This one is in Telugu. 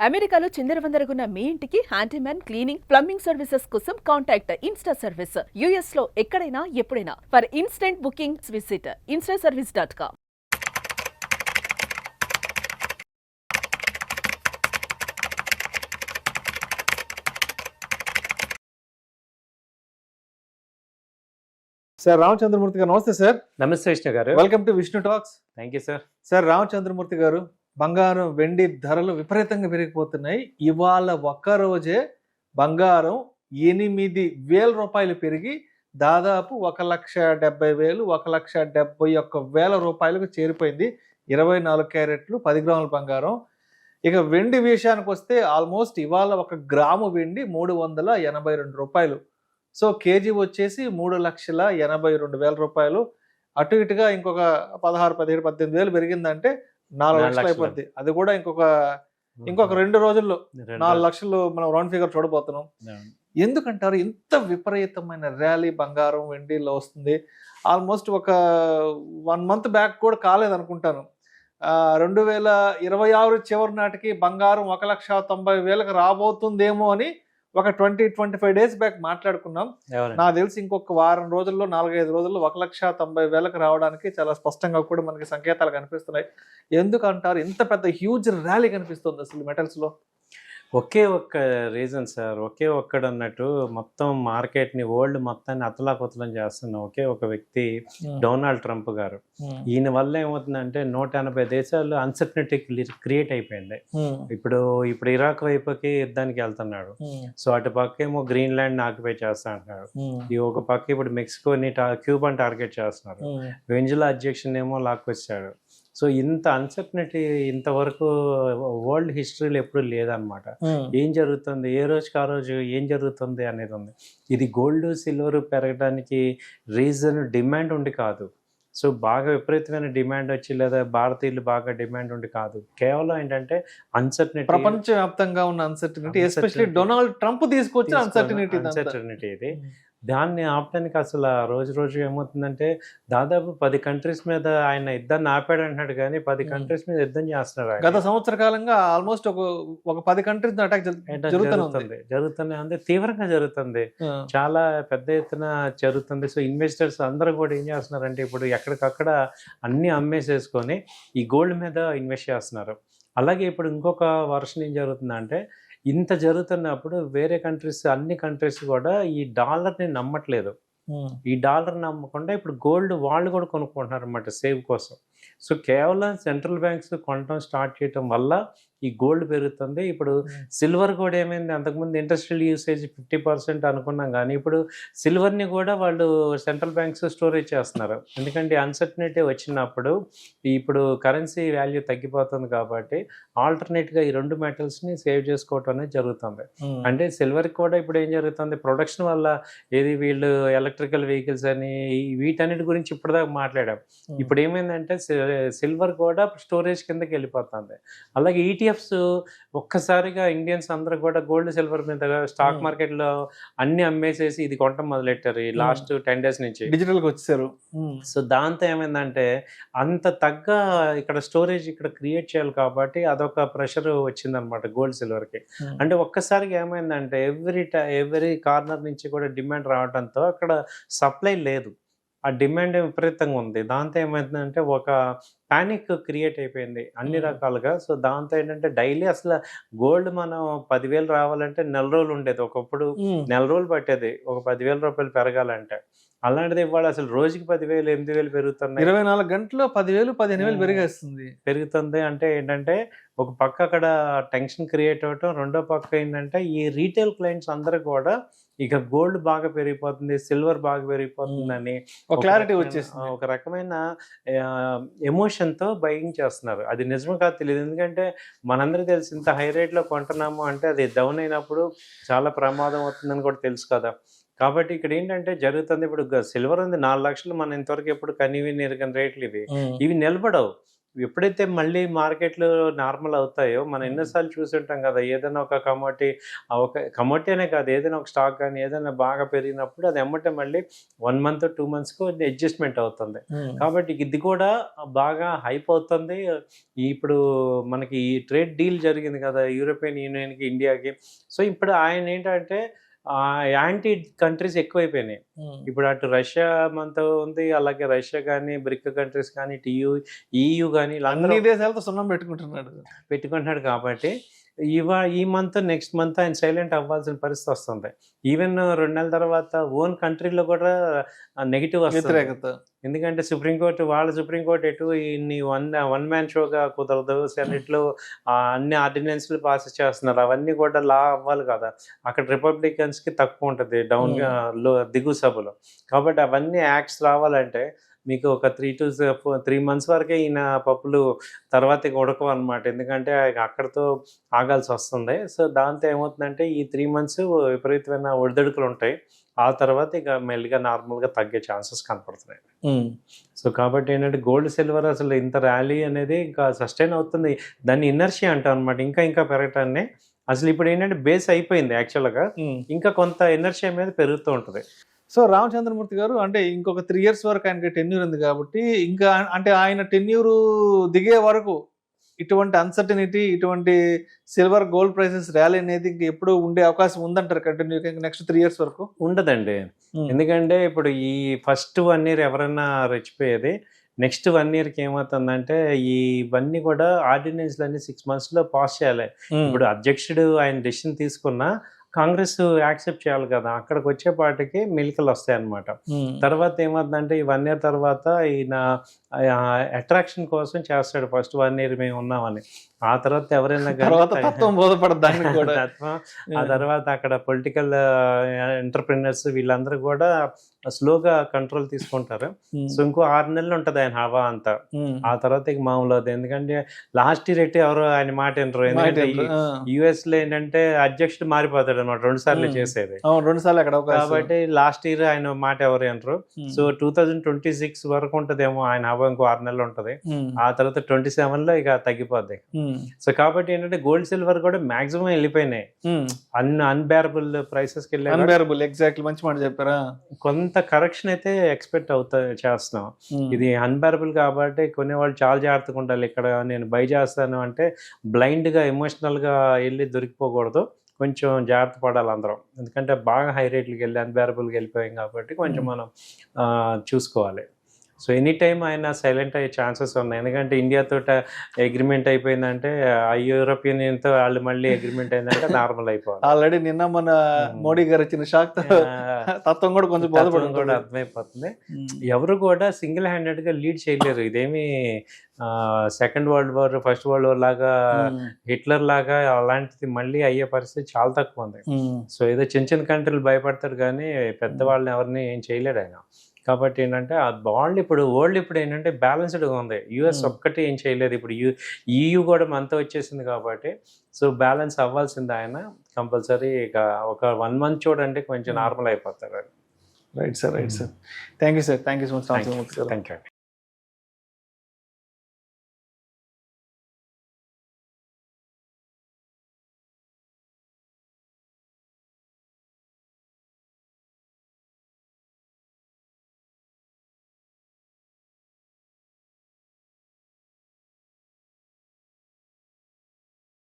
అమెరికాలో చిందరవందరగున్న మీ ఇంటికి హ్యాండీమ్యాన్ క్లీనింగ్ ప్లంబింగ్ సర్వీసెస్ కోసం కాంటాక్ట్ ఇన్స్టా సర్వీస్. యుఎస్ లో ఎక్కడైనా ఎప్పుడైనా for instant booking visit instaservice.com. Sir Ramachandramurthy గారు నమస్తే సార్. నమస్తే విష్ణు గారు. Welcome to Vishnu talks. Thank you sir. Sir Ramachandramurthy గారు, బంగారం వెండి ధరలు విపరీతంగా పెరిగిపోతున్నాయి. ఇవాళ ఒక్క రోజే బంగారం 8,000 రూపాయలు పెరిగి దాదాపు 1,70,000 1,71,000 రూపాయలకు చేరిపోయింది. 24 క్యారెట్లు 10 గ్రాముల బంగారం. ఇక వెండి విషయానికి వస్తే ఆల్మోస్ట్ ఇవాళ 1 గ్రాము వెండి 382 రూపాయలు. సో కేజీ వచ్చేసి 3,82,000 రూపాయలు. అటు ఇటుగా ఇంకొక 16, 17, 18,000 పెరిగిందంటే 4 లక్షలు అయిపోద్ది. అది కూడా ఇంకొక 2 రోజుల్లో 4 లక్షలు మనం రౌండ్ ఫిగర్ చూడబోతున్నాం. ఎందుకంటారు ఇంత విపరీతమైన ర్యాలీ బంగారం వెండిలో వస్తుంది? ఆల్మోస్ట్ ఒక 1 మంత్ బ్యాక్ కూడా కాలేదనుకుంటాను. 2026 చివరి నాటికి బంగారం 1,90,000 రాబోతుందేమో అని ఒక 20-25 డేస్ బ్యాక్ మాట్లాడుకున్నాం. నాకు తెలిసి ఇంకొక వారం రోజుల్లో 4-5 రోజుల్లో 1,90,000 రావడానికి చాలా స్పష్టంగా కూడా మనకి సంకేతాలు కనిపిస్తున్నాయి. ఎందుకంటారు ఇంత పెద్ద హ్యూజ్ ర్యాలీ కనిపిస్తుంది అసలు మెటల్స్ లో? ఒకే ఒక్క రీజన్ సార్, ఒకే ఒక్కడు అన్నట్టు మొత్తం మార్కెట్ని వరల్డ్ మొత్తాన్ని అతలాకుతలం చేస్తున్న ఒకే ఒక వ్యక్తి డొనాల్డ్ ట్రంప్ గారు. ఈయన వల్ల ఏమవుతుందంటే 180 దేశాలు అన్సర్టనిటీ క్రియేట్ అయిపోయింది. ఇప్పుడు ఇరాక్ వైపుకి యుద్ధానికి వెళ్తున్నాడు. సో అటు పక్క ఏమో గ్రీన్లాండ్ ఆక్యుపై చేస్తా అంటున్నాడు. ఈ ఒక పక్క ఇప్పుడు మెక్సికోని క్యూబాని టార్గెట్ చేస్తున్నారు. వెంజులా అధ్యక్షుని ఏమో లాక్కొచ్చాడు. సో ఇంత అన్సర్టనిటీ ఇంతవరకు వరల్డ్ హిస్టరీలో ఎప్పుడు లేదనమాట. ఏం జరుగుతుంది, ఏ రోజుకి ఆ రోజు ఏం జరుగుతుంది అనేది ఉంది. ఇది గోల్డ్ సిల్వర్ పెరగడానికి రీజన్ డిమాండ్ ఉండి కాదు. సో బాగా విపరీతమైన డిమాండ్ వచ్చి లేదా భారతీయులు బాగా డిమాండ్ ఉండి కాదు. కేవలం ఏంటంటే అన్సర్టనిటీ, ప్రపంచవ్యాప్తంగా ఉన్న అన్సర్టనిటీ, ఎస్పెషల్లీ డొనాల్డ్ ట్రంప్ తీసుకొచ్చిన అన్సర్టనిటీ ఇది. దాన్ని ఆపడానికి అసలు రోజు రోజు ఏమవుతుందంటే దాదాపు 10 కంట్రీస్ మీద ఆయన యుద్ధాన్ని ఆపాడు అంటున్నాడు, కానీ 10 కంట్రీస్ మీద యుద్ధం చేస్తున్నారు. గత సంవత్సర కాలంగా ఆల్మోస్ట్ ఒక 10 కంట్రీస్ అటాక్ జరుగుతుంది, అంటే తీవ్రంగా జరుగుతుంది, చాలా పెద్ద ఎత్తున జరుగుతుంది. సో ఇన్వెస్టర్స్ అందరూ కూడా ఏం చేస్తున్నారంటే ఇప్పుడు ఎక్కడికక్కడ అన్ని అమ్మేసేసుకొని ఈ గోల్డ్ మీద ఇన్వెస్ట్ చేస్తున్నారు. అలాగే ఇప్పుడు ఇంకొక వర్షన్ ఏం జరుగుతుందంటే ఇంత జరుగుతున్నప్పుడు వేరే కంట్రీస్, అన్ని కంట్రీస్ కూడా ఈ డాలర్ని నమ్మట్లేదు. ఈ డాలర్ నమ్మకుండా ఇప్పుడు గోల్డ్ వాళ్ళు కూడా కొనుక్కుంటున్నారు అన్నమాట సేవ్ కోసం. సో కేవలం సెంట్రల్ బ్యాంక్స్ కొనడం స్టార్ట్ చేయటం వల్ల ఈ గోల్డ్ పెరుగుతుంది. ఇప్పుడు సిల్వర్ కూడా ఏమైంది, అంతకుముందు ఇండస్ట్రియల్ యూసేజ్ 50% అనుకున్నాం, కానీ ఇప్పుడు సిల్వర్ని కూడా వాళ్ళు సెంట్రల్ బ్యాంక్స్ స్టోరేజ్ చేస్తున్నారు. ఎందుకంటే అన్సర్టనిటీ వచ్చినప్పుడు ఇప్పుడు కరెన్సీ వాల్యూ తగ్గిపోతుంది కాబట్టి ఆల్టర్నేట్గా ఈ 2 మెటల్స్ని సేవ్ చేసుకోవటం అనేది జరుగుతుంది. అంటే సిల్వర్కి కూడా ఇప్పుడు ఏం జరుగుతుంది, ప్రొడక్షన్ వల్ల ఏది వీళ్ళు ఎలక్ట్రికల్ వెహికల్స్ అని వీటన్నిటి గురించి ఇప్పటిదాకా మాట్లాడాం. ఇప్పుడు ఏమైందంటే సిల్వర్ కూడా స్టోరేజ్ కిందకి వెళ్ళిపోతుంది. అలాగే ఈటీఎఫ్స్ ఒక్కసారిగా ఇండియన్స్ అందరూ కూడా గోల్డ్ సిల్వర్ మీద స్టాక్ మార్కెట్లో అన్ని అమ్మేసేసి ఇది కొనటం మొదలెట్టారు ఈ లాస్ట్ 10 days నుంచి, డిజిటల్గా వచ్చేసారు. సో దాంతో ఏమైందంటే అంత తగ్గ ఇక్కడ స్టోరేజ్ ఇక్కడ క్రియేట్ చేయాలి కాబట్టి అదొక ప్రెషర్ వచ్చిందనమాట గోల్డ్ సిల్వర్కి. అంటే ఒక్కసారిగా ఏమైందంటే ఎవ్రీ కార్నర్ నుంచి కూడా డిమాండ్ రావడంతో అక్కడ సప్లై లేదు, ఆ డిమాండ్ విపరీతంగా ఉంది. దాంతో ఏమైందంటే ఒక పానిక్ క్రియేట్ అయిపోయింది అన్ని రకాలుగా. సో దాంతో ఏంటంటే డైలీ అసలు గోల్డ్ మనం 10,000 రావాలంటే 4 రోజులు ఉండేది, ఒకప్పుడు 4 రోజులు పట్టేది ఒక 10,000 రూపాయలు పెరగాలంటే. అలాంటిది ఇవాళ అసలు రోజుకి 10,000 8,000 పెరుగుతున్నాయి. 24 గంటల్లో 10,000 15,000 పెరుగుతుంది. అంటే ఏంటంటే ఒక పక్క అక్కడ టెన్షన్ క్రియేట్ అవ్వటం, రెండో పక్క ఏంటంటే ఈ రీటైల్ క్లయింట్స్ అందరూ కూడా ఇక గోల్డ్ బాగా పెరిగిపోతుంది, సిల్వర్ బాగా పెరిగిపోతుందని క్లారిటీ వచ్చేసింది. ఒక రకమైన ఎమోషన్తో బయింగ్ చేస్తున్నారు. అది నిజమే కాదు తెలియదు, ఎందుకంటే మనందరికీ తెలిసి ఇంత హై రేట్లో కొంటున్నాము అంటే అది డౌన్ అయినప్పుడు చాలా ప్రమాదం అవుతుందని కూడా తెలుసు కదా. కాబట్టి ఇక్కడ ఏంటంటే జరుగుతుంది, ఇప్పుడు సిల్వర్ ఉంది 4 లక్షలు, మనం ఇంతవరకు ఎప్పుడు కనివి ఎరగని రేట్లు ఇవి నిలబడవు. ఎప్పుడైతే మళ్ళీ మార్కెట్లు నార్మల్ అవుతాయో మనం ఎన్నోసార్లు చూసి ఉంటాం కదా, ఏదైనా ఒక కమోడిటీ అనే కాదు, ఏదైనా ఒక స్టాక్ కానీ ఏదైనా బాగా పెరిగినప్పుడు అది ఎమ్మటే మళ్ళీ 1 month 2 monthsకు అడ్జస్ట్మెంట్ అవుతుంది. కాబట్టి ఇది కూడా బాగా హైప్ అవుతుంది. ఇప్పుడు మనకి ఈ ట్రేడ్ డీల్ జరిగింది కదా యూరోపియన్ యూనియన్కి ఇండియాకి. సో ఇప్పుడు ఆయన ఏంటంటే యాంటీ కంట్రీస్ ఎక్కువైపోయినాయి. ఇప్పుడు అటు రష్యా మనతో ఉంది, అలాగే రష్యా కానీ బ్రిక్ కంట్రీస్ కానీ EU కానీ అన్ని దేశాలతో సున్నం పెట్టుకుంటున్నాడు కాబట్టి ఈ మంత్ నెక్స్ట్ మంత్ ఆయన సైలెంట్ అవ్వాల్సిన పరిస్థితి వస్తుంది. ఈవెన్ 2 నెలల తర్వాత ఓన్ కంట్రీలో కూడా నెగిటివ్ వస్తుంది. ఎందుకంటే సుప్రీంకోర్టు ఎటు ఇన్ని వన్ మ్యాన్ షోగా కుదరదు, సెనెట్లో అన్ని ఆర్డినెన్స్లు పాస్ చేస్తున్నారు, అవన్నీ కూడా లా అవ్వాలి కదా. అక్కడ రిపబ్లికన్స్కి తక్కువ ఉంటుంది డౌన్గా దిగువ సభలో. కాబట్టి అవన్నీ యాక్ట్స్ రావాలంటే మీకు ఒక 3 months వరకే ఈయన పప్పులు తర్వాత ఉడకవు అనమాట. ఎందుకంటే అక్కడితో ఆగాల్సి వస్తుంది. సో దాంతో ఏమవుతుందంటే ఈ 3 months విపరీతమైన ఒడిదొడుకులు ఉంటాయి. ఆ తర్వాత ఇక మెల్లిగా నార్మల్గా తగ్గే ఛాన్సెస్ కనపడుతున్నాయి. సో కాబట్టి ఏంటంటే గోల్డ్ సిల్వర్ అసలు ఇంత ర్యాలీ అనేది ఇంకా సస్టైన్ అవుతుంది. దాన్ని ఇనర్షియా అంటాం అనమాట, ఇంకా పెరగటాన్ని. అసలు ఇప్పుడు ఏంటంటే బేస్ అయిపోయింది యాక్చువల్గా, ఇంకా కొంత ఇనర్షియా మీద పెరుగుతూ ఉంటుంది. సో రామచంద్రమూర్తి గారు, అంటే ఇంకొక 3 years వరకు ఆయనకి టెన్యూర్ ఉంది కాబట్టి, ఇంకా అంటే ఆయన టెన్యూర్ దిగే వరకు ఇటువంటి అన్సర్టనిటీ, ఇటువంటి సిల్వర్ గోల్డ్ ప్రైసెస్ ర్యాలీ అనేది ఇంకా ఎప్పుడు ఉండే అవకాశం ఉందంటారు కంటిన్యూ నెక్స్ట్ 3 years వరకు? ఉండదండి. ఎందుకంటే ఇప్పుడు ఈ ఫస్ట్ 1 year ఎవరైనా రెచ్చిపోయేది, నెక్స్ట్ 1 yearకి ఏమవుతుందంటే ఇవన్నీ కూడా ఆర్డినెన్స్లు అన్ని 6 monthsలో పాస్ చేయాలి. ఇప్పుడు అధ్యక్షుడు ఆయన డెసిషన్ తీసుకున్నా కాంగ్రెస్ యాక్సెప్ట్ చేయాలి కదా, అక్కడికి వచ్చేపాటికి మెలికలు వస్తాయి అన్నమాట. తర్వాత ఏమవుతుందంటే ఈ 1 year తర్వాత ఈయన అట్రాక్షన్ కోసం చేస్తాడు. ఫస్ట్ 1 year మేము ఉన్నామని, ఆ తర్వాత ఎవరైనా తత్వం బోధపడదు తత్వం. ఆ తర్వాత అక్కడ పొలిటికల్ ఎంటర్ప్రినర్స్ వీళ్ళందరూ కూడా స్లోగా కంట్రోల్ తీసుకుంటారు. సో ఇంకో 6 నెలలు ఉంటుంది ఆయన హవా అంతా. ఆ తర్వాత ఇక మామూలు అవుతుంది. ఎందుకంటే లాస్ట్ ఇయర్ ఎట్టి ఎవరు ఆయన మాట వినరు. ఎందుకంటే యుఎస్ లో ఏంటంటే అధ్యక్షుడు మారిపోతాడు అనమాట, 2 సార్లు చేసేది. 2 సార్లు అక్కడ, కాబట్టి లాస్ట్ ఇయర్ ఆయన మాట ఎవరు వినరు. సో 2026 వరకు ఉంటదేమో ఆయన హవా, ఇంకో 6 నెలలు ఉంటది. ఆ తర్వాత 27 లో ఇక తగ్గిపోద్ది. సో కాబట్టి ఏంటంటే గోల్డ్ సిల్వర్ కూడా మాక్సిమం వెళ్ళిపోయినాయి, అన్బేరబుల్ ప్రైసెస్ కి వెళ్ళి. ఎగ్జాక్ట్లీ, మంచి మాట చెప్పారా. కొంత కరెక్షన్ అయితే ఎక్స్పెక్ట్ చేస్తున్నాం. ఇది అన్బేరబుల్ కాబట్టి కొన్ని వాళ్ళు చాలా జాగ్రత్తగా ఉండాలి. ఇక్కడ నేను బై చేస్తాను అంటే బ్లైండ్ గా ఎమోషనల్ గా వెళ్ళి దొరికిపోకూడదు, కొంచెం జాగ్రత్త పడాలి అందరం. ఎందుకంటే బాగా హై రేట్లకి వెళ్ళి అన్బేరబుల్గా వెళ్ళిపోయాం కాబట్టి కొంచెం మనం చూసుకోవాలి. సో ఎనీ టైం ఆయన సైలెంట్ అయ్యే ఛాన్సెస్ ఉన్నాయి. ఎందుకంటే ఇండియాతో అగ్రిమెంట్ అయిపోయిందంటే యూరోపియన్ యూనియన్తో వాళ్ళు మళ్ళీ అగ్రిమెంట్ అయిందంటే నార్మల్ అయిపోవాలి. ఆల్రెడీ నిన్న మన మోడీ గారు ఇచ్చిన షాక్ తత్వం కూడా కొంచెం కూడా అర్థమైపోతుంది. ఎవరు కూడా సింగిల్ హ్యాండెడ్గా లీడ్ చేయలేరు. ఇదేమి second world war, first world war లాగా, హిట్లర్ లాగా అలాంటిది మళ్ళీ అయ్యే పరిస్థితి చాలా తక్కువ ఉంది. సో ఏదో చిన్న కంట్రీలు భయపడతారు కానీ పెద్దవాళ్ళని ఎవరిని ఏం చేయలేడు ఆయన. కాబట్టి ఏంటంటే వరల్డ్ ఇప్పుడు ఏంటంటే బ్యాలెన్స్డ్గా ఉంది. యుఎస్ ఒక్కటి ఏం చేయలేదు. ఇప్పుడు EU కూడా మనతో వచ్చేసింది కాబట్టి సో బ్యాలెన్స్ అవ్వాల్సింది ఆయన కంపల్సరీ. ఇక ఒక 1 month చూడండి కొంచెం నార్మల్ అయిపోతారు. Right sir, thank you sir, thank you so much. Thank you.